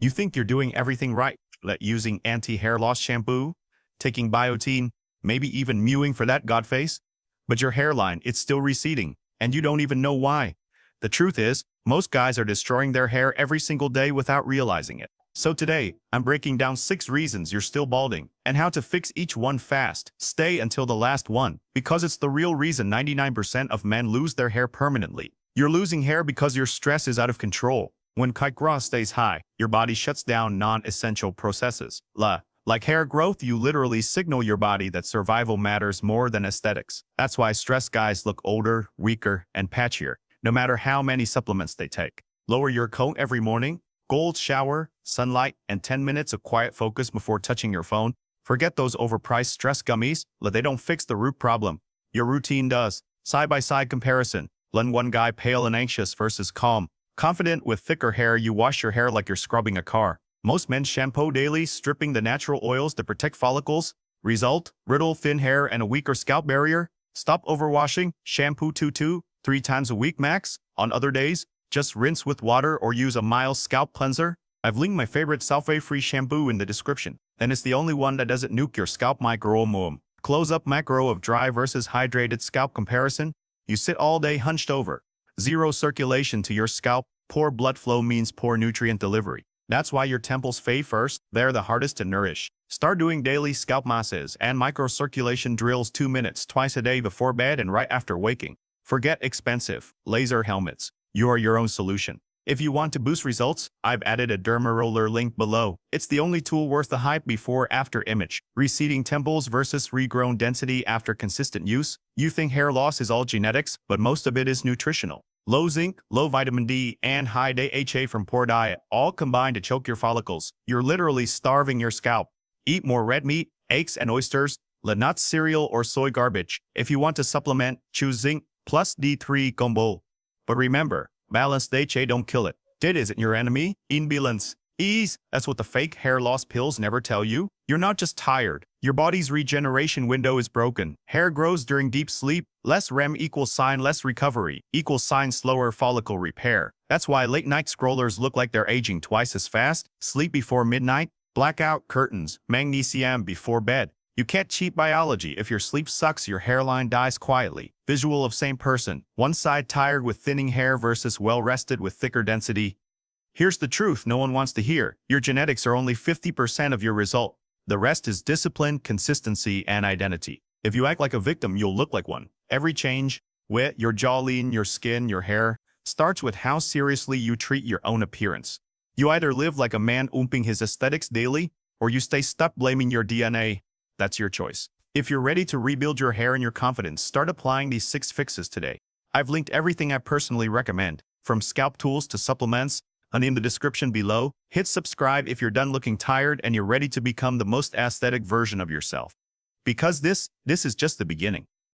You think you're doing everything right, like using anti-hair loss shampoo, taking biotin, maybe even mewing for that god face? But your hairline, it's still receding, and you don't even know why. The truth is, most guys are destroying their hair every single day without realizing it. So today, I'm breaking down 6 reasons you're still balding, and how to fix each one fast. Stay until the last one, because it's the real reason 99% of men lose their hair permanently. You're losing hair because your stress is out of control. When cholesterol stays high, your body shuts down non-essential processes. Like hair growth, you literally signal your body that survival matters more than aesthetics. That's why stressed guys look older, weaker, and patchier, no matter how many supplements they take. Lower your coat every morning, cold shower, sunlight, and 10 minutes of quiet focus before touching your phone. Forget those overpriced stress gummies. They don't fix the root problem. Your routine does. Side-by-side comparison. One guy pale and anxious versus calm. Confident with thicker hair, you wash your hair like you're scrubbing a car. Most men shampoo daily, stripping the natural oils that protect follicles. Result, brittle, thin hair and a weaker scalp barrier. Stop overwashing, shampoo 2-3 times a week max. On other days, just rinse with water or use a mild scalp cleanser. I've linked my favorite sulfate-free shampoo in the description, and it's the only one that doesn't nuke your scalp microbiome. Close-up macro of dry versus hydrated scalp comparison. You sit all day hunched over. Zero circulation to your scalp. Poor blood flow means poor nutrient delivery. That's why your temples fade first. They're the hardest to nourish. Start doing daily scalp massages and microcirculation drills 2 minutes twice a day before bed and right after waking. Forget expensive laser helmets. You are your own solution. If you want to boost results, I've added a derma roller link below. It's the only tool worth the hype. Before-after image. Receding temples versus regrown density after consistent use. You think hair loss is all genetics, but most of it is nutritional. Low zinc, low vitamin D, and high DHA from poor diet, all combine to choke your follicles. You're literally starving your scalp. Eat more red meat, eggs, and oysters, not cereal or soy garbage. If you want to supplement, choose zinc plus D3 combo. But remember, balanced DHA don't kill it. It isn't your enemy. Imbalance. Ease. That's what the fake hair loss pills never tell you. You're not just tired. Your body's regeneration window is broken. Hair grows during deep sleep. Less REM equals sign less recovery, equals sign slower follicle repair. That's why late-night scrollers look like they're aging twice as fast. Sleep before midnight. Blackout curtains. Magnesium before bed. You can't cheat biology. If your sleep sucks, your hairline dies quietly. Visual of same person. One side tired with thinning hair versus well-rested with thicker density. Here's the truth no one wants to hear. Your genetics are only 50% of your result. The rest is discipline, consistency, and identity. If you act like a victim, you'll look like one. Every change, your jawline, your skin, your hair, starts with how seriously you treat your own appearance. You either live like a man oomping his aesthetics daily, or you stay stuck blaming your DNA. That's your choice. If you're ready to rebuild your hair and your confidence, start applying these 6 fixes today. I've linked everything I personally recommend, from scalp tools to supplements, and in the description below. Hit subscribe if you're done looking tired and you're ready to become the most aesthetic version of yourself. Because this is just the beginning.